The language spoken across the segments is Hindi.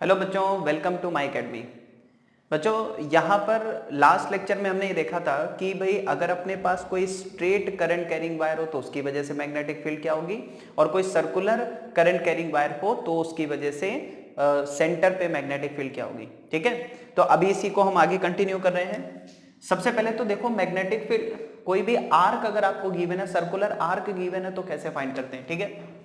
हेलो बच्चों, वेलकम टू माय अकेडमी। बच्चों, यहाँ पर लास्ट लेक्चर में हमने ये देखा था कि भाई अगर अपने पास कोई स्ट्रेट करंट कैरिंग वायर हो तो उसकी वजह से मैग्नेटिक फील्ड क्या होगी, और कोई सर्कुलर करंट कैरिंग वायर हो तो उसकी वजह से सेंटर पे मैग्नेटिक फील्ड क्या होगी। ठीक है, तो अभी इसी को हम आगे कंटिन्यू कर रहे हैं। सबसे पहले तो देखो, मैग्नेटिक फील्ड कोई भी आर्क अगर आपको गिवन है, सर्कुलर आर्क गिवन है, तो कैसे फाइंड करते हैं। ठीक है,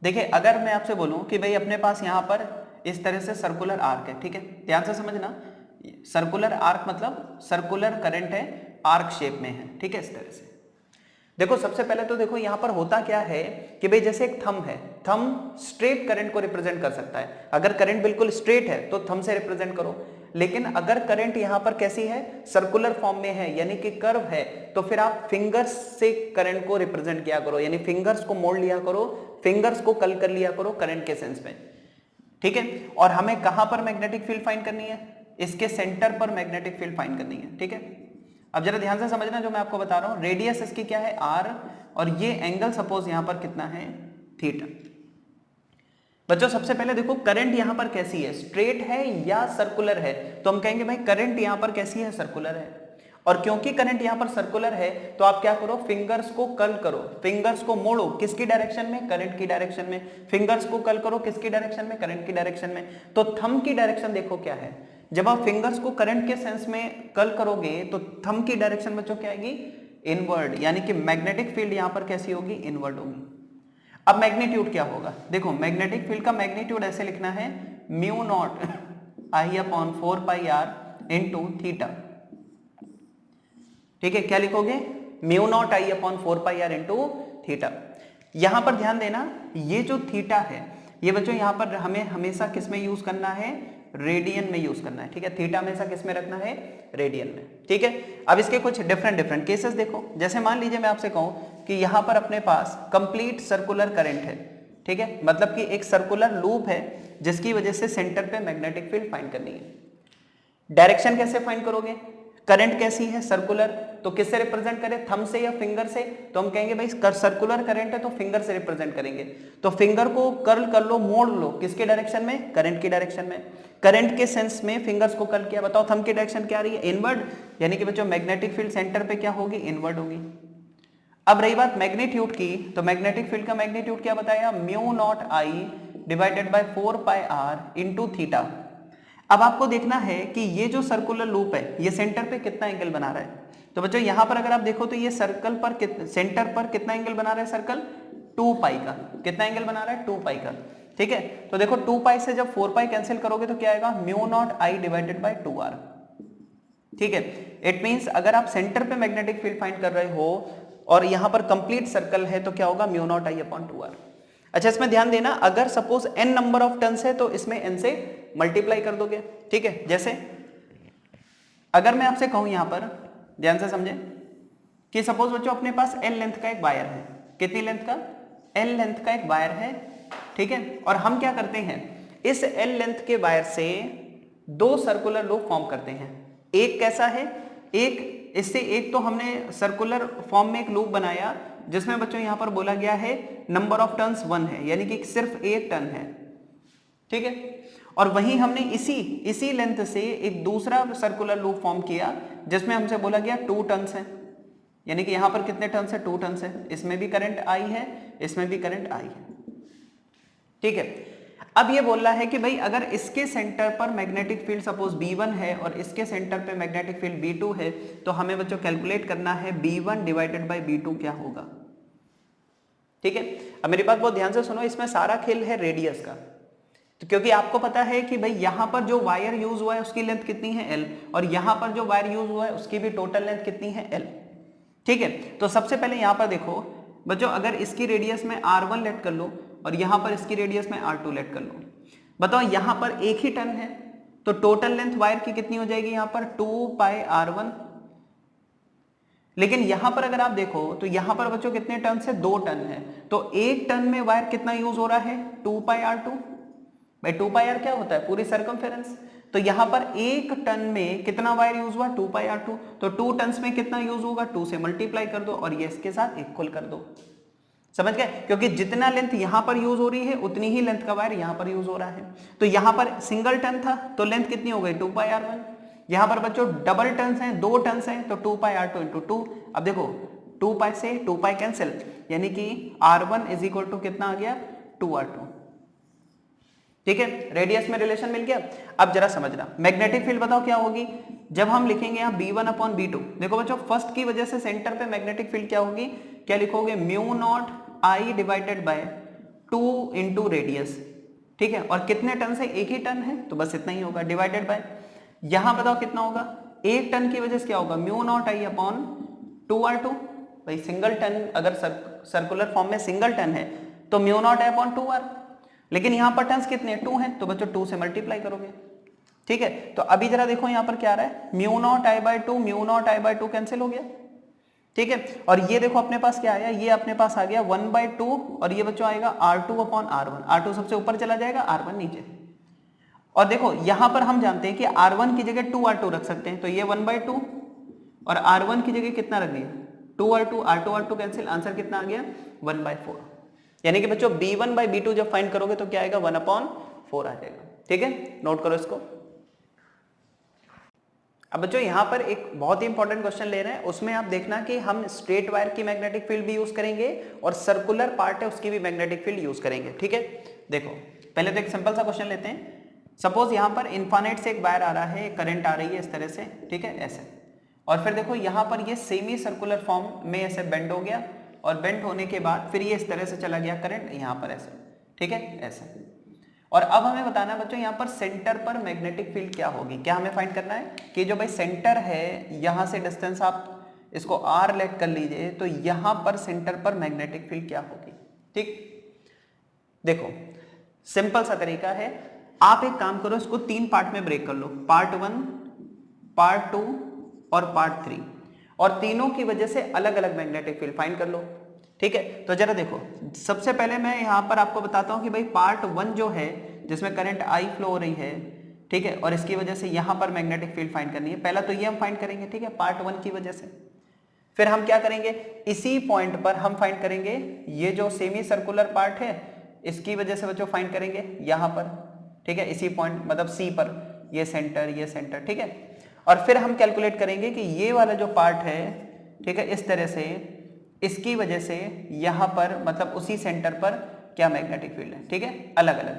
देखिए अगर मैं आपसे बोलूं कि भाई अपने पास यहां पर इस तरह से सर्कुलर आर्क है, ठीक है, ध्यान से समझना। सर्कुलर आर्क मतलब सर्कुलर करंट है, आर्क शेप में है, ठीक है, इस तरह से। देखो सबसे पहले तो देखो यहां पर होता क्या है कि भाई जैसे एक थंब है, थंब स्ट्रेट करंट को रिप्रेजेंट कर सकता है। अगर करंट बिल्कुल स्ट्रेट है तो थंब से रिप्रेजेंट करो, लेकिन अगर करंट यहां पर कैसी है, सर्कुलर फॉर्म में है यानी कि कर्व है, तो फिर आप फिंगर्स से करंट को रिप्रेजेंट किया करो, यानी फिंगर्स को मोड़ लिया करो, फिंगर्स को कल कर लिया करो करंट के सेंस में। ठीक है, और हमें कहां पर मैग्नेटिक फील्ड फाइंड करनी है, इसके सेंटर पर मैग्नेटिक फील्ड फाइंड करनी है। ठीक है, अब जरा ध्यान से समझना जो मैं आपको बता रहा हूं। रेडियस इसकी क्या है, आर, और ये एंगल सपोज यहां पर कितना है, थीटा। बच्चों सबसे पहले देखो करंट यहां पर कैसी है, स्ट्रेट है या सर्कुलर है, तो हम कहेंगे भाई करंट यहां पर कैसी है, सर्कुलर है। और क्योंकि करंट यहां पर सर्कुलर है तो आप क्या करो, फिंगर्स को कर्ल करो, फिंगर्स को मोड़ो, किसकी डायरेक्शन में, करंट की डायरेक्शन में। फिंगर्स को कर्ल करो किसकी डायरेक्शन में, करंट की डायरेक्शन में। तो थंब की डायरेक्शन देखो क्या है, जब आप फिंगर्स को करंट के सेंस में कर्ल करोगे तो थंब की डायरेक्शन बच्चों क्या आएगी, इनवर्ड, यानी कि मैग्नेटिक फील्ड यहां पर कैसी होगी, इनवर्ड होगी। अब मैग्नीट्यूड क्या होगा, देखो मैग्नेटिक फील्ड का मैग्नीट्यूड ऐसे लिखना है, mu naught I upon 4 pi R into theta. ठीक है, क्या लिखोगे, mu naught I upon 4 pi R into theta. यहां पर ध्यान देना, ये जो थीटा है ये बच्चों यहां पर हमें हमेशा किस में यूज करना है, रेडियन में यूज करना है। ठीक है, थीटा हमेशा किस में रखना है, रेडियन में। ठीक है, अब इसके कुछ डिफरेंट केसेस देखो। जैसे मान लीजिए मैं आपसे कहूं कि यहां पर अपने पास कंप्लीट सर्कुलर करंट है, ठीक है, मतलब कि एक सर्कुलर लूप है जिसकी वजह से सेंटर पे मैग्नेटिक फील्ड फाइंड करनी है। डायरेक्शन कैसे फाइंड करोगे, करंट कैसी है, सर्कुलर, तो किससे रिप्रेजेंट करें, थंब से या फिंगर से, तो हम कहेंगे भाई सर्कुलर करंट है तो फिंगर से रिप्रेजेंट करेंगे। तो फिंगर को कर्ल कर लो, मोड़ लो, किसके डायरेक्शन में, करंट की डायरेक्शन में। करंट के सेंस में फिंगर्स को कर्ल किया, बताओ थंब की डायरेक्शन क्या आ रही है, इनवर्ड, यानी कि बच्चों मैग्नेटिक फील्ड सेंटर पे क्या होगी, इनवर्ड होगी। अब रही बात मैग्नीट्यूड की, तो मैग्नेटिक फील्ड का मैग्नीट्यूड क्या बताया, mu naught I divided by 4 pi R into theta. अब आपको देखना है कि ये जो सर्कुलर लूप है ये सेंटर पे कितना एंगल बना रहा है। तो बच्चों यहां पर अगर आप देखो तो ये सर्कल पर सेंटर पर कितना एंगल बना रहा है, सर्कल 2 पाई का, कितना एंगल बना रहा है, 2 पाई का। ठीक है, तो देखो 2 पाई से जब 4 पाई कैंसिल करोगे तो क्या आएगा, mu naught I divided by 2 R. ठीक है, इट मींस अगर आप सेंटर पे मैग्नेटिक फील्ड फाइंड कर रहे हो और यहां पर कंप्लीट सर्कल है तो क्या होगा, mu naught I upon 2 R. अच्छा, इसमें ध्यान देना, अगर suppose n number of turns है तो इसमें n से मल्टीप्लाई कर दोगे। ठीक है, जैसे अगर मैं आपसे कहूं यहां पर ध्यान से समझे कि सपोज बच्चों अपने पास L लेंथ का एक वायर है, कितनी लेंथ का, L लेंथ का एक वायर है। ठीक है, और हम क्या करते हैं, इस L लेंथ के वायर से दो सर्कुलर लूप फॉर्म करते हैं। एक कैसा है, एक इससे एक तो हमने सर्कुलर फॉर्म में एक लूप बनाया जिसमें बच्चों यहां पर बोला गया है नंबर ऑफ टर्न्स 1 है, यानी कि सिर्फ एक टर्न है। ठीक है, और वहीं हमने इसी लेंथ से एक दूसरा सर्कुलर लूप फॉर्म किया जिसमें हमसे बोला गया 2 टर्न्स है, यानी कि यहां पर कितने टर्न्स है, 2 टर्न्स है, इसमें भी करंट आई है, इसमें भी करंट आई है। ठीक है, अब ये बोल रहा है कि भाई अगर इसके सेंटर पर मैग्नेटिक फील्ड सपोज B1 है और इसके सेंटर पे मैग्नेटिक फील्ड B2 है, तो हमें बच्चों कैलकुलेट करना है B1 डिवाइडेड बाय B2 क्या होगा। ठीक है, अब मेरी बात बहुत ध्यान से सुनो, इसमें सारा खेल है रेडियस का। तो क्योंकि आपको पता है कि भाई यहां पर जो वायर यूज हुआ है उसकी लेंथ कितनी है, L, और यहां पर जो वायर यूज हुआ है उसकी भी टोटल लेंथ कितनी है, L। ठीक है, तो सबसे पहले यहां पर देखो बच्चों, अगर इसकी रेडियस में R1 लेट कर लो और यहां पर इसकी रेडियस में R2 लेट कर लो, बताओ यहां पर एक ही टर्न है तो टोटल लेंथ वायर की कितनी हो जाएगी, यहां पर 2 पाई R1। लेकिन यहां पर अगर आप देखो तो यहां पर बच्चों कितने टर्न है, 2 टर्न है, तो एक टर्न में वायर कितना यूज हो रहा है, 2 पाई R2। भाई 2 पाई R क्या होता है, पूरी सरकमफेरेंस। तो यहां पर एक टन में कितना वायर यूज हुआ, 2 पाई R2, तो 2 टन्स में कितना यूज होगा, 2 से मल्टीप्लाई कर दो और ये इसके साथ इक्वल कर दो। समझ गए? क्योंकि जितना लेंथ यहां पर यूज हो रही है उतनी ही लेंथ का वायर यहां पर यूज हो रहा है। तो यहां पर सिंगल टर्न था तो लेंथ कितनी हो गई 2 पाई r1। यहां पर बच्चों डबल टर्न्स हैं, 2 टर्न्स हैं, तो 2 पाई r2 इंटू 2। अब देखो 2 पाई से 2 पाई कैंसिल, यानी कि r1 इज इक्वल टू कितना आ गया 2r2। ठीक है, रेडियस में रिलेशन मिल गया। अब जरा समझना, मैग्नेटिक फील्ड बताओ क्या होगी जब हम लिखेंगे यहाँ b1 अपॉन b2। देखो बच्चों फर्स्ट की वजह से सेंटर पे मैग्नेटिक फील्ड क्या होगी, क्या लिखोगे mu naught I divided by 2 into radius. ठीक है, और कितने टन से, एक ही टन है तो बस इतना ही होगा, डिवाइडेड बाय यहां बताओ कितना होगा, एक टन की वजह से क्या होगा mu naught I upon 2r2। भाई सिंगल टन अगर सर्कुलर फॉर्म में सिंगल टन है तो mu naught I upon 2r, लेकिन यहां पर टन्स कितने 2 हैं तो बच्चों 2 से मल्टीप्लाई करोगे। ठीक है, तो अभी जरा देखो यहां पर क्या आ रहा है, mu naught I by 2 mu naught I by 2 cancel हो गया। ठीक है, और ये देखो अपने पास क्या आया, ये अपने पास आ गया 1/2 और ये बच्चों आएगा r2 अपॉन r1। r2 सबसे ऊपर चला जाएगा, r1 नीचे। और देखो यहां पर हम जानते हैं कि r1 की जगह 2r2 रख सकते हैं, तो ये 1/2 और r1 की जगह कितना रख दिया 2r2, r2 कैंसिल, आंसर कितना आ गया 1/4। यानी कि बच्चों b1 बाई b2 जब फाइंड करोगे तो क्या आएगा 1/4 आ जाएगा। ठीक है, नोट करो इसको। अब बच्चों यहां पर एक बहुत ही इंपॉर्टेंट क्वेश्चन ले रहे हैं, उसमें आप देखना कि हम स्ट्रेट वायर की मैग्नेटिक फील्ड भी यूज करेंगे और सर्कुलर पार्ट है उसकी भी मैग्नेटिक फील्ड यूज करेंगे। ठीक है, देखो पहले तो एक सिंपल सा क्वेश्चन लेते हैं। सपोज यहां पर इनफाइनाइट से एक वायर आ रहा है, करंट आ रही है इस तरह से, ठीक है ऐसे, और फिर देखो यहां पर ये सेमी सर्कुलर फॉर्म में ऐसे बेंड हो गया और बेंड होने के बाद फिर ये इस तरह से चला गया करंट यहां पर ऐसे। ठीक है ऐसे, और अब हमें बताना है बच्चों यहाँ पर सेंटर पर मैग्नेटिक फील्ड क्या होगी। क्या हमें फाइंड करना है कि जो भाई सेंटर है यहां से डिस्टेंस आप इसको r लेट कर लीजिए, तो यहां पर सेंटर पर मैग्नेटिक फील्ड क्या होगी। ठीक, देखो सिंपल सा तरीका है, आप एक काम करो इसको 3 पार्ट में ब्रेक कर लो, पार्ट 1, पार्ट 2 और पार्ट 3, और तीनों की वजह से अलग अलग मैग्नेटिक फील्ड फाइंड कर लो। ठीक है, तो जरा देखो सबसे पहले मैं यहां पर आपको बताता हूं कि भाई पार्ट 1 जो है जिसमें करंट I फ्लो हो रही है, ठीक है, और इसकी वजह से यहां पर मैग्नेटिक फील्ड फाइंड करनी है। पहला तो ये हम फाइंड करेंगे, ठीक है, पार्ट 1 की वजह से। फिर हम क्या करेंगे, इसी पॉइंट पर हम फाइंड करेंगे ये जो सेमी सर्कुलर पार्ट है इसकी वजह से बच्चों फाइंड करेंगे यहां पर। ठीक है, इसी पॉइंट मतलब C पर, ये सेंटर। ठीक है, और फिर हम कैलकुलेट करेंगे कि ये वाला जो पार्ट है, ठीक है, इस तरह से इसकी वजह से यहां पर मतलब उसी सेंटर पर क्या मैग्नेटिक फील्ड है। ठीक है, अलग अलग,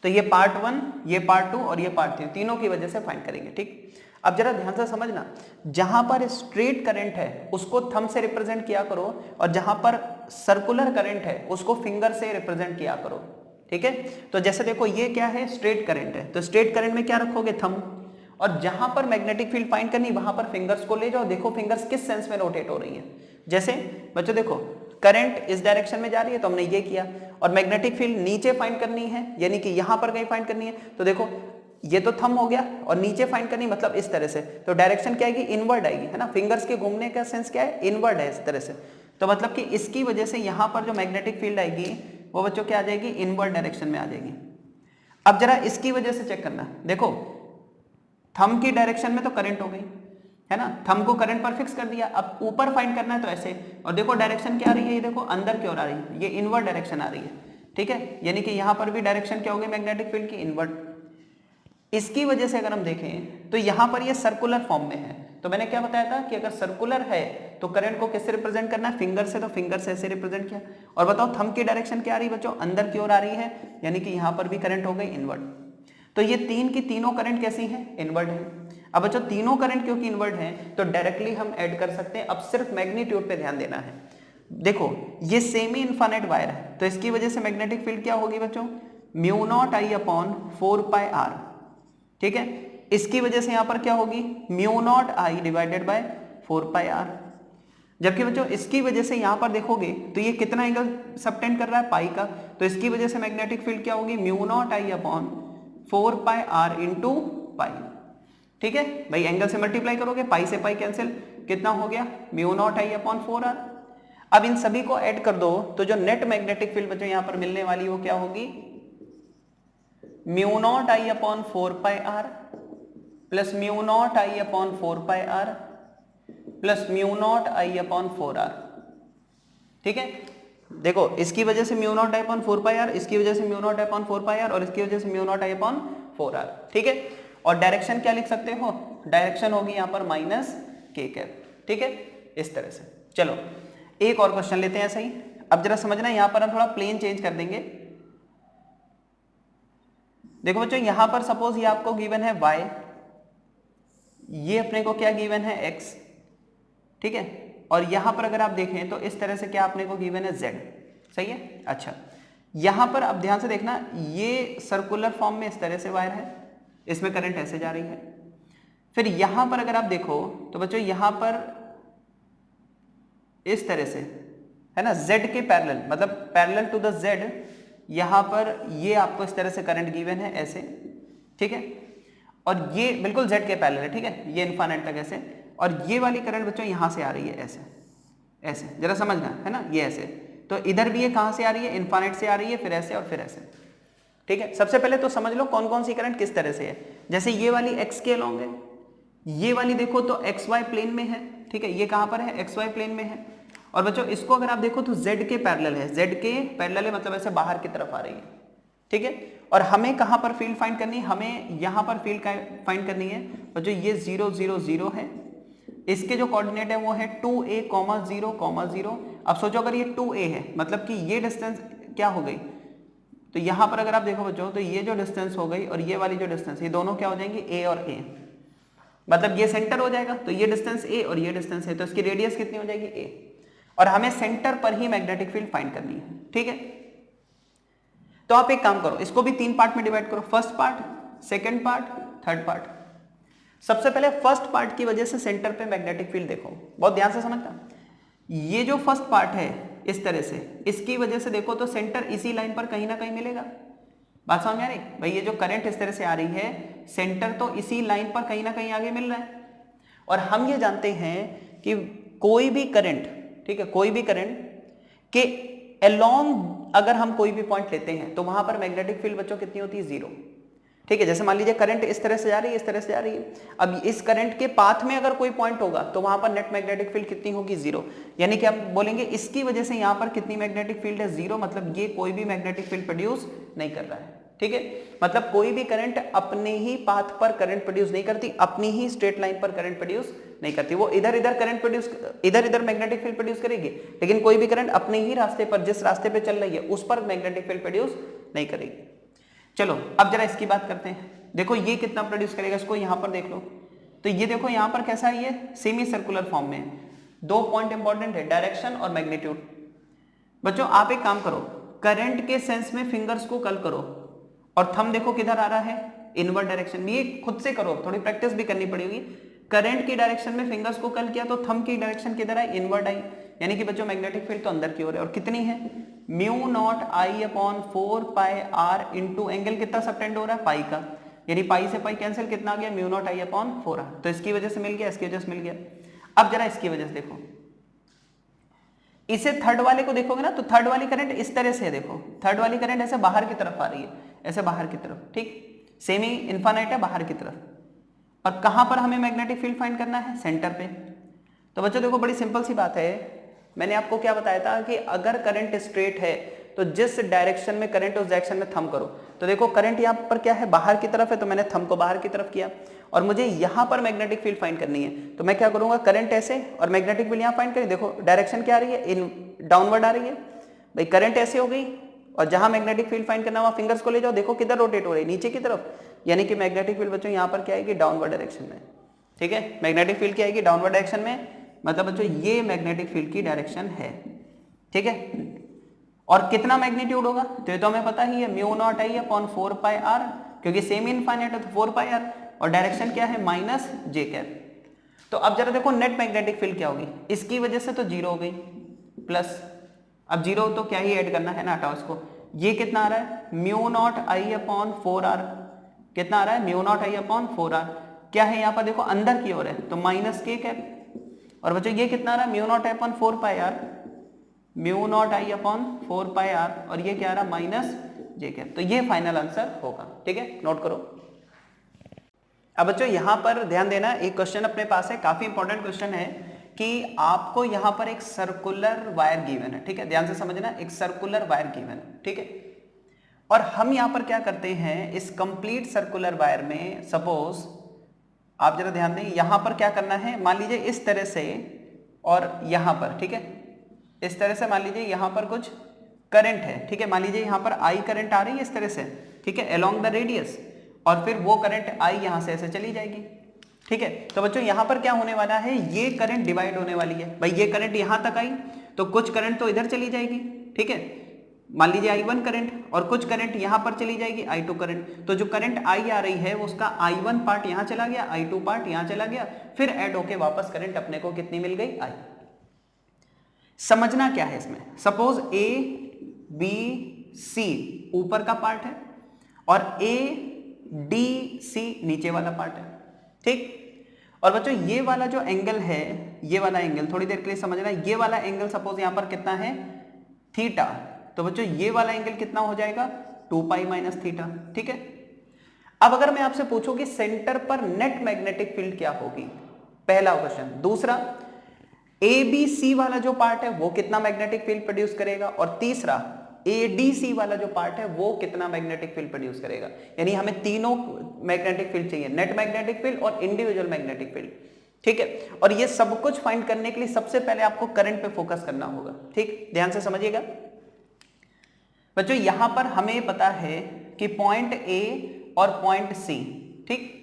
तो ये पार्ट 1, ये पार्ट 2 और ये पार्ट 3, तीनों की वजह से फाइंड करेंगे। ठीक, अब जरा ध्यान से समझना, जहां पर स्ट्रेट करंट है उसको थंब से रिप्रेजेंट किया करो और जहां पर सर्कुलर करंट है उसको फिंगर से रिप्रेजेंट किया करो। ठीक है, तो जैसे देखो ये क्या है, स्ट्रेट करंट है, तो स्ट्रेट करंट में क्या रखोगे थंब, और जहां पर मैग्नेटिक फील्ड फाइंड करनी वहां पर फिंगर्स को ले जाओ। देखो फिंगर्स किस सेंस में रोटेट हो रही है, जैसे बच्चों देखो करंट इस डायरेक्शन में जा रही है तो हमने ये किया, और मैग्नेटिक फील्ड नीचे फाइंड करनी है यानी कि यहां पर कहीं फाइंड करनी है, तो देखो ये तो थंब हो गया और नीचे फाइंड करनी मतलब इस तरह से, तो डायरेक्शन क्या आएगी, इनवर्ड आएगी, है ना। फिंगर्स के घूमने का सेंस क्या है, इनवर्ड है इस तरह से, तो मतलब कि इसकी वजह से यहां पर जो मैग्नेटिक फील्ड आएगी वो बच्चों क्या आ जाएगी, इनवर्ड डायरेक्शन में आ जाएगी। अब जरा इसकी वजह से चेक करना, देखो थंब की डायरेक्शन में तो करंट हो गई, है ना, थंब को करंट पर फिक्स कर दिया, अब ऊपर फाइंड करना है तो ऐसे, और देखो डायरेक्शन क्या आ रही है, ये देखो अंदर की ओर आ रही है, ये इनवर्ड डायरेक्शन आ रही है। ठीक है, यानी कि यहां पर भी डायरेक्शन क्या होगी मैग्नेटिक फील्ड की, इनवर्ड। इसकी वजह से अगर हम देखें तो यहां पर ये सर्कुलर फॉर्म में है, तो मैंने क्या बताया था कि अगर सर्कुलर है तो करंट को किससे रिप्रेजेंट करना है, फिंगर से, तो फिंगर से ऐसे रिप्रेजेंट किया। और बताओ थंब की डायरेक्शन क्या आ रही है बच्चों, अंदर की ओर आ रही है, यानी कि यहां पर भी करंट हो गई इनवर्ड। तो ये तीन की तीनों करंट कैसी हैं, इनवर्ड है। अब बच्चों तीनों करंट क्योंकि इनवर्ड हैं तो डायरेक्टली हम ऐड कर सकते हैं। अब सिर्फ मैग्नीट्यूड पे ध्यान देना है। देखो ये सेमी इनफाइनाइट वायर है तो इसकी वजह से मैग्नेटिक फील्ड क्या होगी बच्चों, mu naught I upon 4πr। ठीक है, इसकी वजह से यहां पर क्या होगी, mu naught I divided by 4πr। जबकि बच्चों इसकी वजह से यहां पर देखोगे तो ये कितना एंगल सबटेंड कर रहा है, पाई का, तो इसकी वजह से मैग्नेटिक फील्ड क्या होगी, mu naught I upon 4πr into pi. ठीक है भाई, एंगल से मल्टीप्लाई करोगे, पाई से पाई कैंसिल, कितना हो गया, mu naught I upon 4r। अब इन सभी को ऐड कर दो तो जो नेट मैग्नेटिक फील्ड बच्चों यहां पर मिलने वाली वो क्या होगी, mu naught I upon 4πr plus mu naught I upon 4πr plus mu naught I upon 4r। ठीक है, देखो इसकी वजह से mu naught I upon 4 pi R, इसकी वजह से mu naught I upon 4 pi R और इसकी वजह से mu naught I upon 4 R. ठीक है, और डायरेक्शन क्या लिख सकते हो, डायरेक्शन होगी यहां पर माइनस के कैप। ठीक है, इस तरह से। चलो एक और क्वेश्चन लेते हैं ऐसा ही। अब जरा समझना, यहां पर हम थोड़ा प्लेन चेंज कर देंगे। देखो बच्चों यहां पर सपोज ये आपको गिवन है y, ये अपने को क्या गिवन है x। ठीक है, और यहां पर अगर आप देखें तो इस तरह से क्या अपने को गिवन है z। सही है। अच्छा, यहां पर अब ध्यान से देखना, ये सर्कुलर फॉर्म में इस तरह से वायर है, इसमें करंट ऐसे जा रही है। फिर यहां पर अगर आप देखो तो बच्चों यहां पर इस तरह से है ना, z के पैरेलल, मतलब पैरेलल टू द z, यहां पर ये आपको इस तरह से करंट गिवन है ऐसे। ठीक है, और ये बिल्कुल z के पैरेलल है। ठीक है, ये इनफाइनाइट तक ऐसे, और ये वाली करंट बच्चों यहां से आ रही है ऐसे ऐसे, जरा समझना है ना, ये ऐसे। तो इधर भी ये कहां से आ रही है, इनफाइनाइट से आ रही है, फिर ऐसे और फिर ऐसे। ठीक है, सबसे पहले तो समझ लो कौन कौन सी करंट किस तरह से है। जैसे ये वाली x के अलोंग है, ये वाली देखो तो xy प्लेन में है। ठीक है, ये कहां पर है, xy प्लेन में है। और बच्चों इसको अगर आप देखो तो z के पैरेलल है, z के पैरेलल है, मतलब ऐसे बाहर की तरफ आ रही है। ठीक है, और हमें कहां पर फील्ड फाइंड करनी है, हमें यहां पर फील्ड फाइंड करनी है। और जो ये 0 0 0 है, इसके जो कोऑर्डिनेट है वो है 2a, 0, 0। अब सोचो अगर ये 2a है, मतलब कि ये डिस्टेंस क्या हो गई, तो यहां पर अगर आप देखो बच्चों तो ये जो डिस्टेंस हो गई और ये वाली जो डिस्टेंस, ये दोनों क्या हो जाएंगे, a और a, मतलब ये सेंटर हो जाएगा। तो ये डिस्टेंस a और ये डिस्टेंस है, तो इसकी रेडियस कितनी हो जाएगी, a। और हमें सेंटर पर ही मैग्नेटिक फील्ड फाइंड करनी है। ठीक है, तो आप एक काम करो, इसको भी 3 पार्ट में डिवाइड करो, first part, second part, third part. सबसे पहले फर्स्ट पार्ट की वजह से सेंटर पे मैग्नेटिक फील्ड देखो, बहुत ध्यान से समझना। ये जो फर्स्ट पार्ट है इस तरह से, इसकी वजह से देखो तो सेंटर इसी लाइन पर कहीं ना कहीं मिलेगा। बात समझ में आ रही भाई, ये जो करंट इस तरह से आ रही है, सेंटर तो इसी लाइन पर कहीं ना कहीं आगे मिल रहा है। और हम ये जानते हैं कि कोई भी करंट, ठीक है, कोई भी करंट के अलोंग अगर हम कोई भी पॉइंट लेते हैं तो वहां पर मैग्नेटिक फील्ड बच्चों कितनी होती है, 0। ठीक है, जैसे मान लीजिए करंट इस तरह से जा रही है, इस तरह से जा रही है। अब इस करंट के पाथ में अगर कोई पॉइंट होगा तो वहां पर नेट मैग्नेटिक फील्ड कितनी होगी, 0। यानी कि आप बोलेंगे इसकी वजह से यहां पर कितनी मैग्नेटिक फील्ड है, 0, मतलब ये कोई भी मैग्नेटिक फील्ड प्रोड्यूस नहीं कर रहा है। ठीक है, मतलब कोई भी करंट अपने ही पाथ पर करंट प्रोड्यूस नहीं करती, अपनी ही स्ट्रेट लाइन पर करंट प्रोड्यूस नहीं करती। वो इधर इधर करंट प्रोड्यूस, इधर इधर मैग्नेटिक फील्ड प्रोड्यूस करेगी, लेकिन कोई भी करंट अपने ही रास्ते पर, जिस रास्ते पे चल रही है उस पर मैग्नेटिक फील्ड प्रोड्यूस नहीं करेगी। चलो अब जरा इसकी बात करते हैं। देखो ये कितना प्रोड्यूस करेगा, इसको यहां पर देख लो। तो ये देखो यहां पर कैसा है, ये सेमी सर्कुलर फॉर्म में। 2 पॉइंट इंपॉर्टेंट है, डायरेक्शन और मैग्नीट्यूड। बच्चों आप एक काम करो, करंट के सेंस में फिंगर्स को कर्ल करो और थंब देखो किधर आ रहा है, इनवर्ड डायरेक्शन में। ये खुद से करो, थोड़ी प्रैक्टिस भी करनी पड़ेगी। करंट की डायरेक्शन में फिंगर्स को कर्ल किया तो थंब की डायरेक्शन किधर आई, इनवर्ड आई। यानी कि बच्चों मैग्नेटिक फील्ड तो अंदर की ओर है, और कितनी है, mu naught I upon 4 pi R into angle कितना सबटेंड हो रहा है, पाई का। यानी पाई से पाई कैंसिल, कितना आ गया, mu naught I upon 4 R. तो इसकी वजह से मिल गया, इसकी वजह से मिल गया। अब जरा इसकी वजह से देखो, इसे थर्ड वाले को देखोगे ना, तो थर्ड वाली करंट इस तरह से है। देखो थर्ड वाली करंट ऐसे बाहर की तरफ आ रही है, ऐसे बाहर की तरफ। ठीक, सेमी इनफाइनाइट है, बाहर की तरफ। और कहां पर हमें मैग्नेटिक फील्ड फाइंड करना है, सेंटर पे। तो बच्चों देखो बड़ी सिंपल सी बात है, मैंने आपको क्या बताया था कि अगर करंट स्ट्रेट है तो जिस डायरेक्शन में करंट उस डायरेक्शन में थंब करो। तो देखो करंट यहाँ पर क्या है, बाहर की तरफ है, तो मैंने थंब को बाहर की तरफ किया। और मुझे यहाँ पर मैग्नेटिक फील्ड फाइंड करनी है, तो मैं क्या करूंगा, करंट ऐसे और मैग्नेटिक फील्ड यहाँ फाइंड करें। देखो डायरेक्शन क्या आ रही है, इन डाउनवर्ड आ रही है भाई। करंट ऐसे हो गई और जहां मैग्नेटिक फील्ड फाइंड करना, वहां फिंगर्स को ले जाओ, देखो किधर रोटेट हो रही है, नीचे की तरफ। यानी कि मैग्नेटिक फील्ड बच्चों यहाँ पर क्या आएगी, डाउनवर्ड डायरेक्शन में। ठीक है, मैग्नेटिक फील्ड क्या आएगी, डाउनवर्ड डायरेक्शन में। मतलब बच्चों ये मैग्नेटिक फील्ड की डायरेक्शन है। ठीक है, और कितना मैग्नीट्यूड होगा, तो ये तो हमें पता ही है, mu naught I upon 4 pi R, क्योंकि सेमी इनफाइनाइट है तो 4 पाई आर, और डायरेक्शन क्या है, माइनस जे कैप। तो अब जरा देखो नेट मैग्नेटिक फील्ड क्या होगी, इसकी वजह से तो 0 हो गई, प्लस अब 0 तो क्या ही ऐड करना है ना, हटाओ इसको। ये कितना आ रहा है, mu naught I upon 4 R. कितना आ रहा है, mu naught I upon 4 R. क्या है यहाँ पर देखो, अंदर की ओर है, तो माइनस के कैप। और बच्चों ये कितना आ रहा है, mu naught I upon 4 pi R, mu naught I upon 4 pi R, और ये क्या आ रहा है, माइनस जे कैप। तो ये फाइनल आंसर होगा। ठीक है, नोट करो। अब बच्चों यहां पर ध्यान देना, एक क्वेश्चन अपने पास है, काफी इंपॉर्टेंट क्वेश्चन है कि आपको यहां पर एक सर्कुलर वायर गिवन है, ठीक है, ध्यान से समझना, एक सर्कुलर वायर गिवन है, ठीक है। और हम यहां पर क्या करते हैं, इस कंप्लीट सर्कुलर वायर में सपोज आप जरा ध्यान दें, यहां पर क्या करना है, मान लीजिए इस तरह से और यहां पर, ठीक है, इस तरह से मान लीजिए यहां पर कुछ करंट है, ठीक है, मान लीजिए यहां पर आई करंट आ रही है इस तरह से, ठीक है, अलोंग द रेडियस, और फिर वो करंट आई यहां से ऐसे चली जाएगी, ठीक है। तो बच्चों यहां पर क्या होने वाला है, ये करंट डिवाइड होने वाली है भाई, ये करंट यहां तक आई तो कुछ करंट तो इधर चली जाएगी, ठीक है, मान लीजिए I1 करंट, और कुछ करंट यहां पर चली जाएगी I2 करंट। तो जो करंट I आ रही है उसका I1 पार्ट यहां चला गया, I2 पार्ट यहां चला गया, फिर ऐड होके वापस करंट अपने को कितनी मिल गई, I। समझना क्या है इसमें, सपोज A B C ऊपर का पार्ट है और A D C नीचे वाला पार्ट है, ठीक। और बच्चों ये वाला जो एंगल है, ये वाला एंगल थोड़ी देर के लिए समझना, ये वाला एंगल सपोज यहां पर कितना है, थीटा। तो बच्चों ये वाला एंगल कितना हो जाएगा, 2 पाई माइनस थीटा, ठीक है। अब अगर मैं आपसे पूछूं कि सेंटर पर नेट मैग्नेटिक फील्ड क्या होगी, पहला क्वेश्चन। दूसरा, ABC वाला जो पार्ट है वो कितना मैग्नेटिक फील्ड प्रोड्यूस करेगा, और तीसरा ADC वाला जो पार्ट है वो कितना मैग्नेटिक फील्ड प्रोड्यूस करेगा। यानी हमें तीनों मैग्नेटिक फील्ड चाहिए, नेट मैग्नेटिक फील्ड और इंडिविजुअल मैग्नेटिक फील्ड, ठीक है। और ये सब कुछ फाइंड करने के लिए सबसे पहले आपको करंट पे फोकस करना होगा, ठीक, ध्यान से समझिएगा बच्चों। यहां पर हमें पता है कि पॉइंट A और पॉइंट C, ठीक,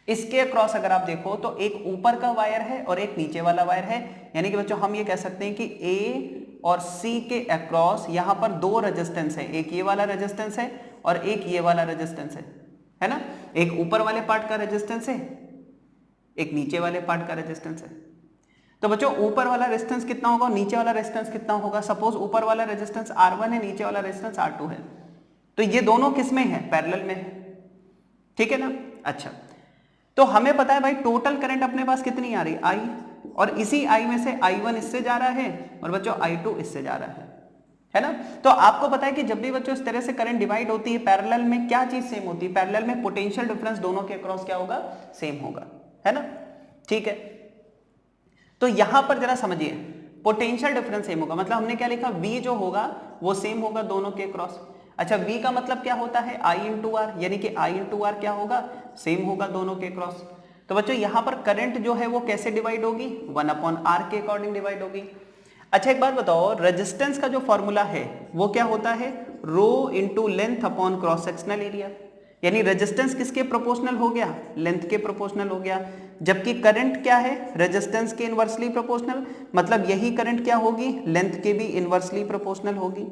इसके अक्रॉस अगर आप देखो तो एक ऊपर का वायर है और एक नीचे वाला वायर है, यानी कि बच्चों हम ये कह सकते हैं कि A और C के अक्रॉस यहां पर दो रेजिस्टेंस है, एक ये वाला रेजिस्टेंस है और एक ये वाला रेजिस्टेंस है ना, एक ऊपर वाले पार्ट का रेजिस्टेंस है, एक नीचे वाले पार्ट का रेजिस्टेंस है। तो बच्चों ऊपर वाला रेजिस्टेंस कितना होगा, नीचे वाला रेजिस्टेंस कितना होगा, सपोज ऊपर वाला रेजिस्टेंस R1 है, नीचे वाला रेजिस्टेंस R2 है, तो ये दोनों किस में है, पैरेलल में है, ठीक है ना। अच्छा, तो हमें पता है भाई टोटल करंट अपने पास कितनी आ रही है, I, और इसी I में से I1 इससे जा रहा है और बच्चों I2 इससे जा रहा है ना। तो आपको पता है कि जब भी बच्चों इस तरह से करंट डिवाइड होती है पैरेलल में, क्या चीज सेम होती है, पैरेलल में पोटेंशियल डिफरेंस दोनों के अक्रॉस क्या होगा, सेम होगा, है ना, ठीक है। तो यहां पर जरा समझिए, पोटेंशियल डिफरेंस सेम होगा मतलब हमने क्या लिखा, V जो होगा वो सेम होगा दोनों के क्रॉस। अच्छा, V का मतलब क्या होता है, I इंटू आर, यानी कि I इंटू आर क्या होगा, सेम होगा दोनों के क्रॉस। तो बच्चों यहां पर करंट जो है वो कैसे डिवाइड होगी, 1/r के अकॉर्डिंग डिवाइड होगी। अच्छा एक बात बताओ, रेजिस्टेंस का जो फॉर्मूला है वो क्या होता है, rho into length upon cross sectional area, यानी रेजिस्टेंस किसके प्रोपोर्शनल हो गया, लेंथ के प्रोपोर्शनल हो गया, जबकि करंट क्या है, रेजिस्टेंस के इनवर्सली प्रोपोर्शनल, मतलब यही करंट क्या होगी, लेंथ के भी इनवर्सली प्रोपोर्शनल होगी।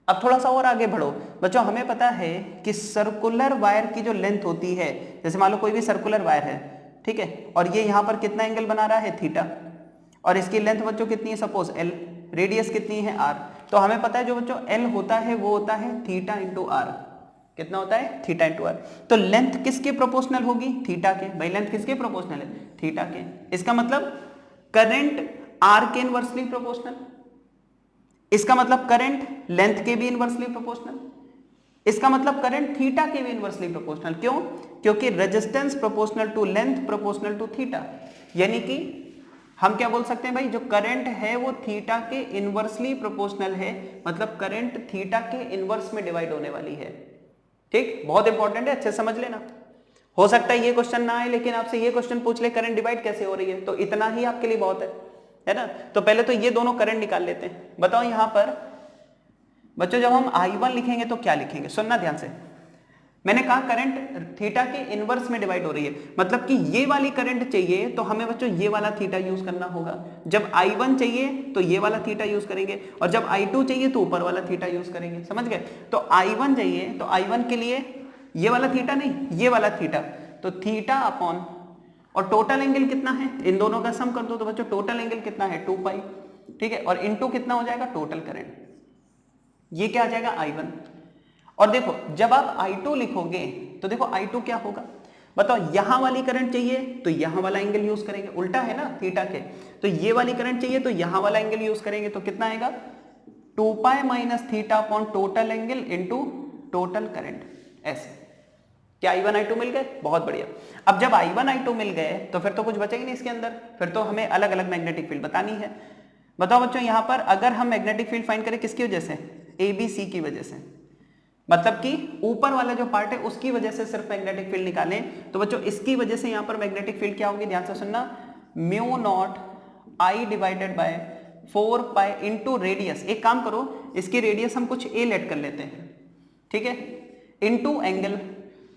अब थोड़ा सा और आगे बढ़ो बच्चों, हमें पता है कि सर्कुलर वायर की जो लेंथ होती है, जैसे मान लो कोई भी सर्कुलर वायर है, ठीक है, और ये यहां पर कितना एंगल बना रहा है, थीटा, और इसकी लेंथ बच्चों कितनी है, सपोज L, रेडियस कितनी है R। तो हमें पता है जो बच्चों L होता है वो होता है थीटा इंटू R, कितना होता है, थीटा इंटू R। तो लेंथ किसके प्रोपोर्शनल होगी, थीटा के, भाई लेंथ किसके प्रोपोर्शनल है, थीटा के। इसका मतलब करंट R के इनवर्सली प्रोपोर्शनल, इसका मतलब करंट लेंथ के भी इनवर्सली प्रोपोर्शनल, इसका मतलब करंट थीटा के भी इनवर्सली प्रोपोर्शनल। क्यों, क्योंकि resistance proportional to length proportional to theta, यानी कि हम क्या बोल सकते हैं भाई, जो करंट है वो थीटा के इनवर्सली प्रोपोर्शनल है, मतलब करंट थीटा के इनवर्स में डिवाइड होने वाली है, ठीक, बहुत इंपॉर्टेंट है, अच्छे समझ लेना। हो सकता है ये क्वेश्चन ना आए लेकिन आपसे ये क्वेश्चन पूछ ले करंट डिवाइड कैसे हो रही है, तो इतना ही आपके लिए बहुत है ना। तो पहले तो ये दोनों करंट निकाल लेते हैं। बताओ यहां पर बच्चों जब हम I1 लिखेंगे तो क्या लिखेंगे, सुनना ध्यान से, मैंने कहा करंट थीटा के इनवर्स में डिवाइड हो रही है, मतलब कि ये वाली करंट चाहिए तो हमें बच्चों ये वाला थीटा यूज करना होगा, जब I1 चाहिए तो ये वाला थीटा यूज करेंगे, और जब I2 चाहिए तो ऊपर वाला थीटा यूज करेंगे, समझ गए। तो I1 चाहिए तो I1 के लिए ये वाला थीटा नहीं, ये वाला थीटा, तो थीटा अपॉन, और टोटल एंगल कितना है, इन दोनों का सम कर दो तो बच्चों टोटल एंगल कितना है, 2 पाई, ठीक है, और इनटू कितना हो जाएगा, टोटल करंट, ये क्या आ जाएगा, I1। और देखो जब आप I2 लिखोगे तो देखो I2 क्या होगा, बताओ यहां वाली करंट चाहिए तो यहां वाला एंगल यूज करेंगे, उल्टा है ना थीटा के, तो ये वाली करंट चाहिए तो यहां वाला एंगल यूज करेंगे, तो कितना आएगा, 2 pi minus theta upon total angle into total current, ऐसे, क्या I1 I2 मिल गए? बहुत बढ़िया। अब जब I1 I2 मिल गए तो फिर तो कुछ बचेगा नहीं इसके अंदर, फिर तो हमें अलग अलग मैग्नेटिक फील्ड बतानी है। बताओ बच्चों यहाँ पर अगर हम मैग्नेटिक फील्ड फाइंड करें किसकी वजह से? ABC की वजह से, मतलब कि ऊपर वाला जो पार्ट है उसकी वजह से सिर्फ मैग्नेटिक फील्ड निकालें तो बच्चों इसकी वजह से यहाँ पर मैग्नेटिक फील्ड क्या होगी? ध्यान से सुनना, mu naught I divided by 4 pi into radius. एक काम करो, इसकी रेडियस हम कुछ a लेट कर लेते हैं, ठीक है, इंटू एंगल।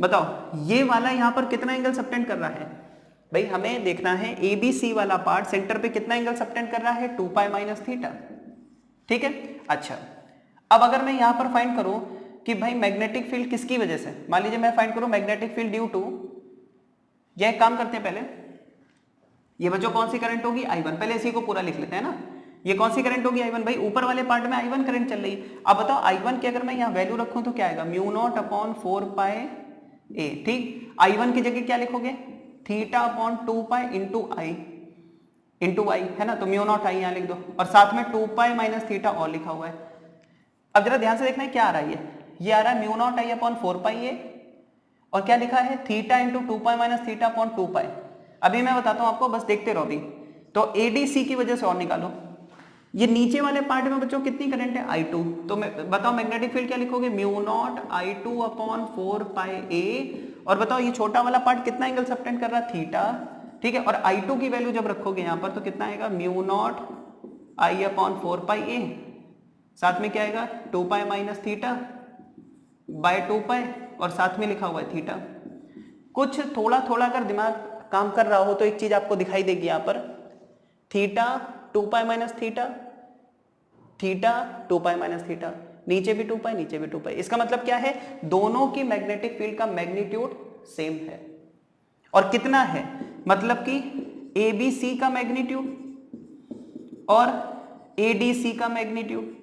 बताओ ये वाला यहाँ पर कितना एंगल सबटेंड कर रहा है? भाई हमें देखना है ABC वाला पार्ट सेंटर पे कितना एंगल सबटेंड कर रहा है? 2 पाई माइनस थीटा, ठीक है। अच्छा अब अगर मैं यहाँ पर फाइंड करूं कि भाई मैग्नेटिक फील्ड किसकी वजह से, मान लीजिए मैं फाइंड करूं मैग्नेटिक फील्ड ड्यू टू, यह एक काम करते हैं पहले, ये बच्चों कौन सी करंट होगी? I1। पहले इसी को पूरा लिख लेते हैं ना, ये कौन सी करंट होगी? I1। भाई ऊपर वाले पार्ट में I1 करंट चल रही है। अब बताओ I1 की अगर मैं यहाँ वैल्यू रखूं तो क्या आएगा? म्यू नॉट अपॉन 4 पाई ए, ठीक। I1 की जगह क्या लिखोगे? थीटा अपॉन 2 पाई इंटू आई है ना, तो म्यू नॉट आई यहाँ लिख दो और साथ में 2 पाई माइनस थीटा और लिखा हुआ है। अब जरा ध्यान से देखना है क्या आ रहा है, ये आ रहा है म्यू नॉट आई अपॉन 4 पाई ए और क्या लिखा है? Theta into 2 pi minus theta upon 2 पाई। अभी मैं बताता हूं आपको, बस देखते रहो। अभी तो एडीसी की वजह से और निकालो, ये नीचे वाले पार्ट में बच्चों कितनी करंट है? I2। तो बताओ मैग्नेटिक फील्ड क्या लिखोगे? म्यू नॉट I2 अपॉन 4 पाई ए। और बताओ ये छोटा वाला पार्ट कितना एंगल सबटेंड कर रहा है? थीटा, ठीक है। और I2 की वैल्यू जब रखोगे यहां पर तो कितना आएगा? म्यू नॉट I अपॉन 4 पाई ए, साथ में क्या आएगा? 2 पाई माइनस थीटा बाय 2 पाई और साथ में लिखा हुआ है थीटा। कुछ थोड़ा थोड़ा अगर दिमाग काम कर रहा हो तो एक चीज आपको दिखाई देगी यहां पर, theta 2 pi minus theta, theta 2 pi minus theta, नीचे भी 2 पाई नीचे भी 2 पाई। इसका मतलब क्या है? दोनों की मैग्नेटिक फील्ड का मैग्नीट्यूड सेम है। और कितना है? मतलब कि ABC का मैग्नीट्यूड और ADC का मैग्नीट्यूड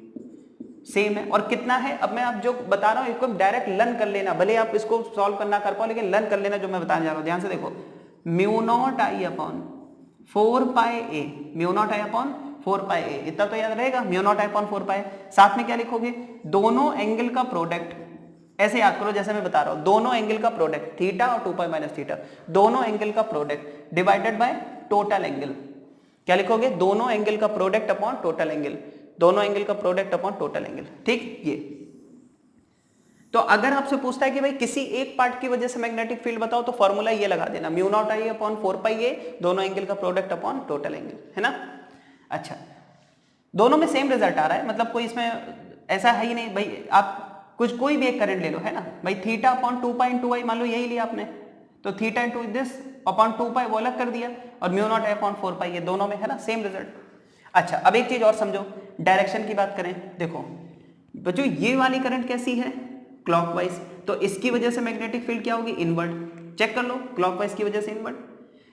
सेम है। और कितना है? अब मैं आप जो बता रहा हूं इसको डायरेक्ट लर्न कर लेना, भले आप इसको सॉल्व करना कर पाओ लेकिन लर्न कर लेना जो मैं बताने जा रहा हूं। ध्यान से देखो, mu naught I upon 4 pi A, mu naught I upon 4 पाई ए, इतना तो याद रहेगा, म्यू नॉट आई अपॉन 4 पाई। साथ में क्या लिखोगे? दोनों एंगल का प्रोडक्ट, ऐसे याद करो जैसे मैं बता रहा हूं, दोनों एंगल का प्रोडक्ट थीटा और 2 पाई माइनस थीटा, दोनों एंगल का product divided by total angle. क्या लिखोगे? दोनों एंगल का प्रोडक्ट अपॉन टोटल एंगल, दोनों एंगल का प्रोडक्ट अपॉन टोटल एंगल, ठीक। ये तो अगर आपसे पूछता है कि भाई किसी एक पार्ट की वजह से मैग्नेटिक फील्ड बताओ तो फॉर्मूला ये लगा देना, म्यू नॉट आई अपॉन 4 पाई ए, दोनों एंगल का प्रोडक्ट अपॉन टोटल एंगल, है ना। अच्छा, दोनों में सेम रिजल्ट आ रहा है, मतलब कोई इसमें ऐसा है ही नहीं। भाई आप कुछ कोई भी एक करंट ले लो, है ना भाई, थीटा अपॉन 2 पाई इंटू आई, मान लो यही लिया आपने, तो थीटा इंटू दिस अपॉन 2 पाई वो अलग कर दिया और म्यू नॉट आई अपॉन 4 पाई, ये दोनों में है ना सेम रिजल्ट। अच्छा, अब एक चीज और समझो, डायरेक्शन की बात करें। देखो बच्चों ये वाली करंट कैसी है? क्लॉकवाइज, तो इसकी वजह से मैग्नेटिक फील्ड क्या होगी? इनवर्ट। चेक कर लो, क्लॉकवाइज की वजह से इनवर्ट।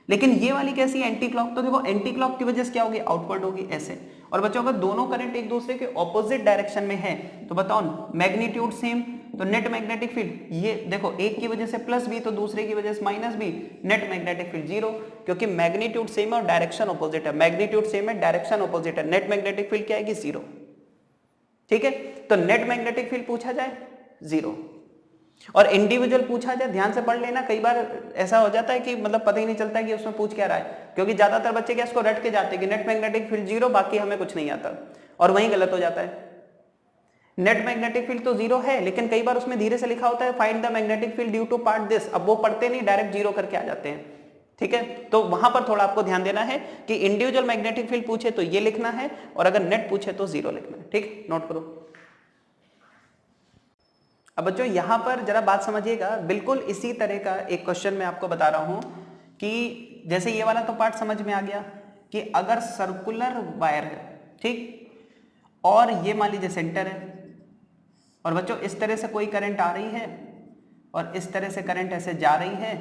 लेकिन ये वाली कैसी है? एंटी क्लॉक, तो देखो एंटी क्लॉक की वजह से क्या होगी? आउटवर्ड होगी, ऐसे। और बच्चों अगर दोनों करंट एक दूसरे के ऑपोजिट डायरेक्शन में है तो बताओ मैग्नीट्यूड सेम, तो नेट मैग्नेटिक फील्ड ये देखो, एक की वजह से प्लस बी तो दूसरे की वजह से minus B, net magnetic field zero, क्योंकि मैग्नीट्यूड सेम है और डायरेक्शन ऑपोजिट है। मैग्नीट्यूड सेम है, डायरेक्शन ऑपोजिट है, नेट मैग्नेटिक फील्ड क्या आएगी? जीरो, ठीक है। तो नेट मैग्नेटिक फील्ड पूछा जाए जीरो, और इंडिविजुअल पूछा जाए, ध्यान से पढ़ लेना, कई बार ऐसा हो जाता है कि मतलब पता ही नहीं चलता है कि उसमें पूछ क्या रहा है, क्योंकि ज्यादातर बच्चे क्या इसको रट के जाते हैं कि नेट मैग्नेटिक फील्ड जीरो, बाकी हमें कुछ नहीं आता, और वहीं गलत हो जाता है। नेट मैग्नेटिक फील्ड तो जीरो है, लेकिन कई बार उसमें धीरे से लिखा होता है find the magnetic field due to part this, अब वो पढ़ते नहीं, डायरेक्ट जीरो करके आ जाते हैं, ठीक है। तो वहां पर थोड़ा आपको ध्यान देना है कि इंडिविजुअल मैग्नेटिक फील्ड पूछे तो ये लिखना है, और अगर नेट पूछे तो जीरो लिखना है, ठीक, नोट करो। अब बच्चों यहां पर जरा बात समझिएगा, बिल्कुल इसी तरह का एक क्वेश्चन मैं आपको बता रहा हूं कि जैसे ये वाला तो पार्ट समझ में आ गया कि अगर सर्कुलर वायर है, ठीक, और ये मान लीजिए सेंटर है, और बच्चों इस तरह से कोई करंट आ रही है और इस तरह से करंट ऐसे जा रही है,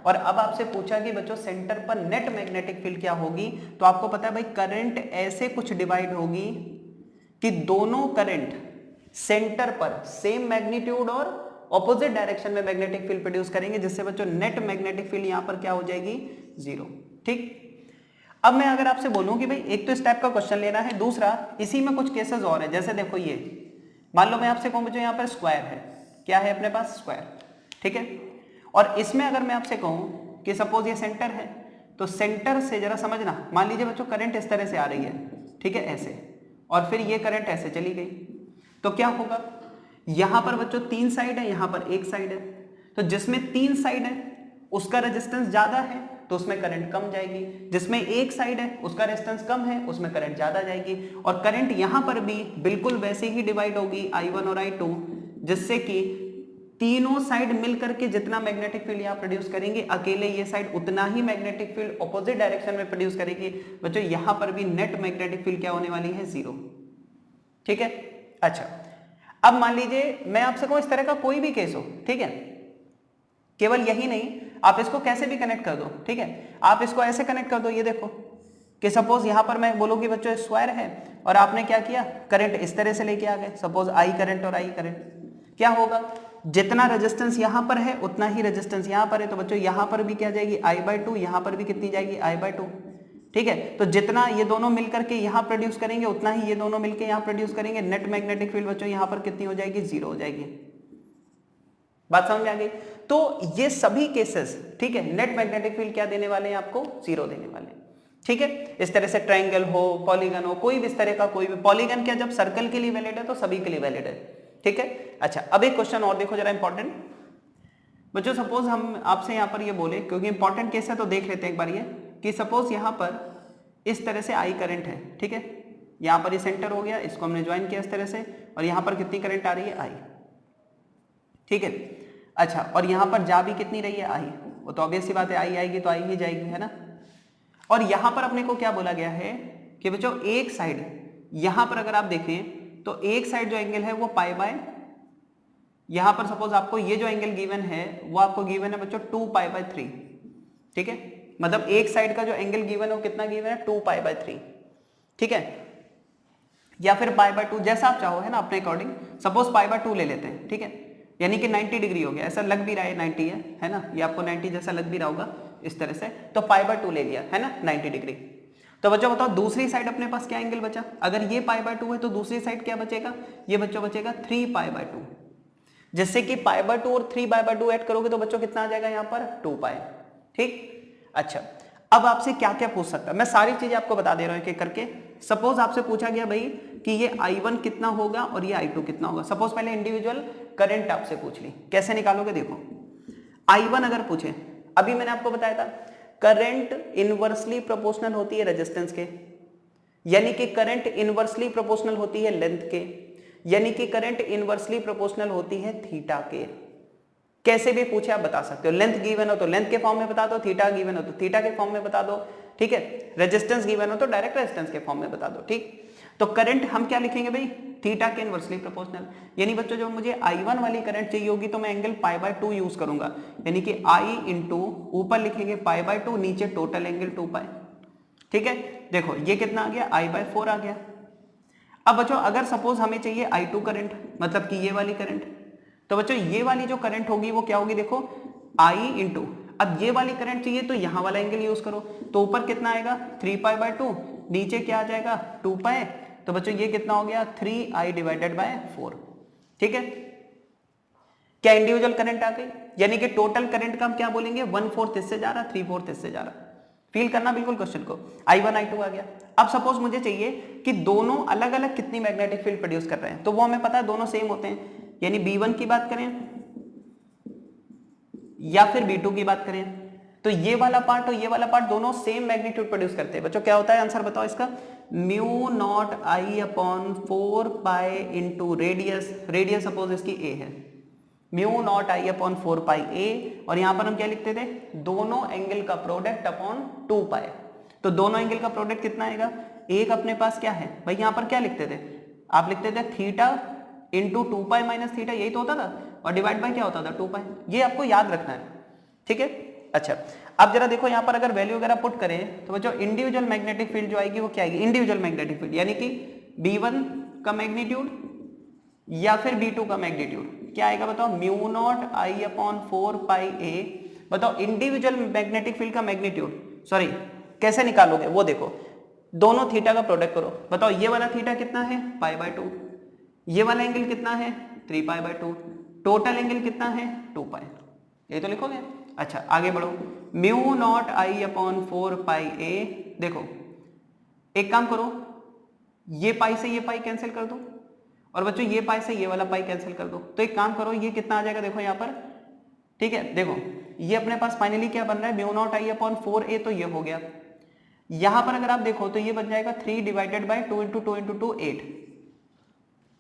और अब आपसे पूछा कि बच्चों सेंटर पर नेट मैग्नेटिक फील्ड क्या होगी, तो आपको पता है भाई करंट ऐसे कुछ डिवाइड होगी कि दोनों करंट सेंटर पर सेम मैग्नीट्यूड और ऑपोजिट डायरेक्शन में मैग्नेटिक फील्ड प्रोड्यूस करेंगे, जिससे बच्चों नेट मैग्नेटिक फील्ड यहां पर क्या हो जाएगी? जीरो, ठीक। अब मैं अगर आपसे बोलूं कि भाई एक तो इस टाइप का क्वेश्चन लेना है, दूसरा इसी में कुछ केसेस और है, जैसे देखो ये मान लो मैं आपसे कहूं बच्चों यहां पर स्क्वायर है, क्या है अपने पास? स्क्वायर, ठीक है, और इसमें अगर मैं आपसे कहूं कि सपोज ये सेंटर है, तो सेंटर से जरा समझना, मान लीजिए बच्चों करंट इस तरह से आ रही है, ठीक है, ऐसे, और फिर ये करंट ऐसे चली गई, तो क्या होगा, यहां पर बच्चों 3 साइड है, यहां पर 1 साइड है, तो जिसमें 3 साइड है उसका रेजिस्टेंस ज्यादा है तो उसमें करंट कम जाएगी, जिसमें 1 साइड है उसका रेजिस्टेंस कम है उसमें करंट ज्यादा जाएगी। और करंट यहां पर भी बिल्कुल वैसे ही डिवाइड होगी I1 और I2, जिससे कि तीनों साइड मिलकर के जितना मैग्नेटिक फील्ड यहां प्रोड्यूस करेंगे, अकेले ये साइड उतना ही मैग्नेटिक फील्ड ऑपोजिट डायरेक्शन में प्रोड्यूस करेगी। बच्चों यहां पर भी नेट मैग्नेटिक फील्ड क्या होने वाली है, 0। ठीक है, अच्छा अब मान लीजिए मैं आपसे कहूं इस तरह का कोई भी केस हो, ठीक है, केवल यही नहीं, आप इसको कैसे भी कनेक्ट कर दो, ठीक है, आप इसको ऐसे कनेक्ट कर दो, ये देखो कि सपोज यहां पर मैं बोलूं कि बच्चों स्क्वायर है और आपने क्या किया, करंट इस तरह से लेके आ गए, सपोज I करंट और I करंट, क्या होगा, जितना रेजिस्टेंस यहां पर है उतना ही रेजिस्टेंस यहां पर है, तो बच्चों यहां पर भी क्या जाएगी I/2, यहां पर भी कितनी जाएगी I/2, ठीक है, तो जितना ये दोनों मिलकर के यहां प्रोड्यूस करेंगे उतना ही ये दोनों मिलकर यहां प्रोड्यूस करेंगे, नेट मैग्नेटिक फील्ड बच्चों यहां पर कितनी हो जाएगी, 0 हो जाएगी। बात समझ में आ गई। तो ये सभी केसेस, ठीक है, नेट मैग्नेटिक फील्ड क्या देने वाले हैं आपको, 0 देने वाले हैं। ठीक है, इस तरह से ट्रायंगल हो, पॉलीगन हो, कोई भी इस तरह का कोई भी, पॉलीगन क्या जब सर्कल के लिए वैलिड है तो सभी के लिए वैलिड है। ठीक है, अच्छा अब एक क्वेश्चन और देखो जरा इंपॉर्टेंट बच्चों, सपोज हम आपसे यहां पर ये बोले, क्योंकि इंपॉर्टेंट केस है तो देख लेते हैं एक बार ये, कि सपोज यहां पर इस तरह से I करंट है, ठीक है, यहां पर ये सेंटर हो गया, इसको हमने ज्वाइन किया इस तरह से, और यहां पर कितनी करंट आ रही है, I, ठीक है, अच्छा, और यहां पर जा भी कितनी रही है, I, वो तो ऑब्वियस सी बात है, I आएगी तो I ही जाएगी, है ना। और यहां पर अपने को क्या बोला गया है कि बच्चों एक साइड, यहां पर अगर आप देखें तो एक साइड जो एंगल है वो पाई बाय, यहां पर सपोज आपको ये जो एंगल गिवन है वो आपको गिवन है बच्चों 2π/3, ठीक है, मतलब एक साइड का जो एंगल गिवन है वो कितना गिवन है, 2π/3, ठीक है, या फिर π/2 जैसा आप चाहो, है ना, अपने अकॉर्डिंग, सपोज π/2 ले लेते हैं, ठीक है, यानी कि 90 डिग्री हो गया, ऐसा लग भी रहा है 90 है ना, ये आपको 90 जैसा लग भी रहा होगा इस तरह से, तो π/2 ले लिया, है ना, 90 डिग्री। तो बच्चों बताओ दूसरी साइड अपने पास क्या एंगल बचा, अगर ये π/2 है तो दूसरी साइड क्या बचेगा, ये बच्चों बचेगा 3π/2, जिससे कि π/2 और 3π/2 ऐड करोगे तो बच्चों कितना आ जाएगा यहाँ पर, 2π। ठीक, अच्छा अब आपसे क्या क्या पूछ सकता है, मैं सारी चीजें आपको बता दे रहा हूं एक एक करके। सपोज आपसे पूछा गया भाई कि ये I1 कितना होगा और ये I2 कितना होगा, सपोज पहले इंडिविजुअल करंट आपसे पूछ ली, कैसे निकालोगे, देखो I1 अगर पूछे, अभी मैंने आपको बताया था करंट इनवर्सली प्रोपोर्शनल होती है रेजिस्टेंस के, यानी कि करंट इनवर्सली प्रोपोर्शनल होती है लेंथ के, यानी कि करंट इनवर्सली प्रोपोर्शनल होती है थीटा के। कैसे भी पूछे आप बता सकते हो, लेंथ गिवन हो तो लेंथ के फॉर्म में बता दो, थीटा गिवन हो तो थीटा के फॉर्म में बता दो, ठीक है, रेजिस्टेंस गिवन हो तो डायरेक्ट रेजिस्टेंस के फॉर्म में बता दो। ठीक, तो करंट हम क्या लिखेंगे भाई, थीटा के इनवर्सली प्रोपोर्शनल, यानी बच्चों जब मुझे I1 वाली करंट चाहिए होगी तो मैं एंगल π/2 यूज करूंगा, यानी कि I इंटू ऊपर लिखेंगे π/2, नीचे टोटल एंगल 2π। ठीक है, देखो ये कितना आ गया, I/4 आ गया। अब बच्चों अगर सपोज हमें चाहिए I2 करंट, मतलब कि ये वाली करंट, तो बच्चों ये वाली जो करंट होगी वो क्या होगी, देखो I इंटू, अब ये वाली करंट चाहिए तो यहां वाला एंगल यूज करो, तो ऊपर कितना आएगा 3π/2, नीचे क्या आ जाएगा 2π, तो बच्चों ये कितना हो गया 3I/4। ठीक है, क्या इंडिविजुअल करंट आ गई, यानी कि टोटल करंट का हम क्या बोलेंगे, 1/4 इससे जा रहा, 3/4 इससे जा रहा। फील करना बिल्कुल क्वेश्चन को, I1 I2 आ गया। अब सपोज मुझे चाहिए कि दोनों अलग अलग कितनी मैग्नेटिक फील्ड प्रोड्यूस कर रहे हैं, तो वो हमें पता है दोनों सेम होते हैं, यानी B1 की बात करें या फिर B2 की बात करें, तो ये वाला पार्ट और ये वाला पार्ट दोनों सेम मैग्नीट्यूड प्रोड्यूस करते हैं। बच्चों क्या होता है, आंसर बताओ इसका, μ0I/4π into radius, radius suppose इसकी a है, μ0I/4πa, और यहां पर हम क्या लिखते थे, दोनों एंगल का प्रोडक्ट अपॉन 2π, तो दोनों एंगल का प्रोडक्ट कितना आएगा, एक अपने पास क्या है भाई, यहां पर क्या लिखते थे, आप लिखते थे थीटा इंटू 2π माइनस थीटा, यही तो होता था, और डिवाइड बाय क्या होता था 2π, ये आपको याद रखना है। ठीक है, अच्छा अब जरा देखो यहां पर अगर वैल्यू वगैरह पुट करें तो बच्चों इंडिविजुअल मैग्नेटिक फील्ड जो आएगी वो क्या आएगी, इंडिविजुअल मैग्नेटिक फील्ड, यानी कि B1 का मैग्नीट्यूड या फिर B2 का मैग्नीट्यूड क्या आएगा बताओ, μ0I/4πa। बताओ इंडिविजुअल मैग्नेटिक फील्ड का मैग्नीट्यूड, सॉरी कैसे निकालोगे वो देखो, दोनों थीटा का प्रोडक्ट करो, बताओ ये वाला थीटा कितना है π/2, ये वाला एंगल कितना है 3π/2, टोटल एंगल कितना है 2π। ये तो लिखोगे। अच्छा आगे बढ़ो, म्यू नॉट आई अपॉन 4 पाई ए। देखो एक काम करो, ये पाई से ये पाई कैंसिल कर दो, और बच्चों ये पाई से ये वाला पाई कैंसिल कर दो। तो एक काम करो, ये कितना आ जाएगा देखो यहाँ पर, ठीक है। देखो ये अपने पास फाइनली क्या बन रहा है, mu naught I upon 4a, तो ये हो गया। यहां पर अगर आप देखो तो ये बन जाएगा 3 डिवाइडेड बाई 2 इंटू 2 इंटू 2 8,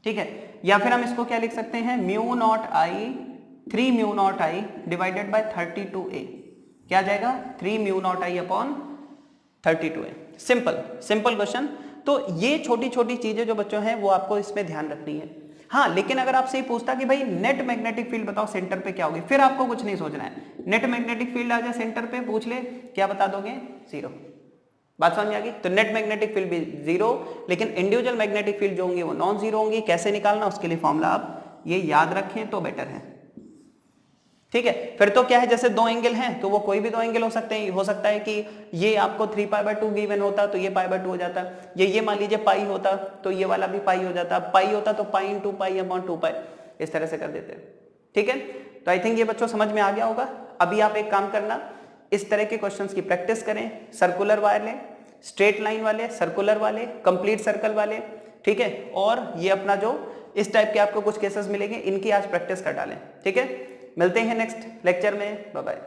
ठीक है। या फिर हम इसको क्या लिख सकते हैं, mu naught I 3 mu naught I divided by 32a, क्या आ जाएगा 3 mu naught I upon 32a। Simple simple question. तो ये छोटी छोटी चीजें जो बच्चों हैं वो आपको इसमें ध्यान रखनी है। हाँ लेकिन अगर आपसे पूछता कि भाई नेट मैग्नेटिक फील्ड बताओ सेंटर पे क्या होगी, फिर आपको कुछ नहीं सोचना है। नेट मैग्नेटिक फील्ड आ जाए सेंटर पे, पूछ ले क्या बता दोगे, 0। बात समझ में आ गई। तो नेट मैग्नेटिक फील्ड भी 0, लेकिन इंडिविजुअल मैग्नेटिक फील्ड जो होंगी वो नॉन जीरो होंगी। कैसे निकालना, उसके लिए फॉर्मूला आप ये याद रखें तो बेटर है, ठीक है। फिर तो क्या है, जैसे दो एंगल हैं तो वो कोई भी दो एंगल हो सकते हैं। हो सकता है कि ये आपको 3π/2 गिवन होता तो ये π/2 हो जाता, ये मान लीजिए पाई होता तो ये वाला भी पाई हो जाता, पाई होता तो पाई इंटू पाई अपॉन 2π, इस तरह से कर देते हैं, ठीक है। तो आई थिंक ये बच्चों समझ में आ गया होगा। अभी आप एक काम करना, इस तरह के क्वेश्चंस की प्रैक्टिस करें, सर्कुलर वाले, स्ट्रेट लाइन वाले, सर्कुलर वाले, कंप्लीट सर्कल वाले, ठीक है। और ये अपना जो इस टाइप के आपको कुछ केसेस मिलेंगे, इनकी आज प्रैक्टिस कर डालें, ठीक है। मिलते हैं नेक्स्ट लेक्चर में, बाय बाय।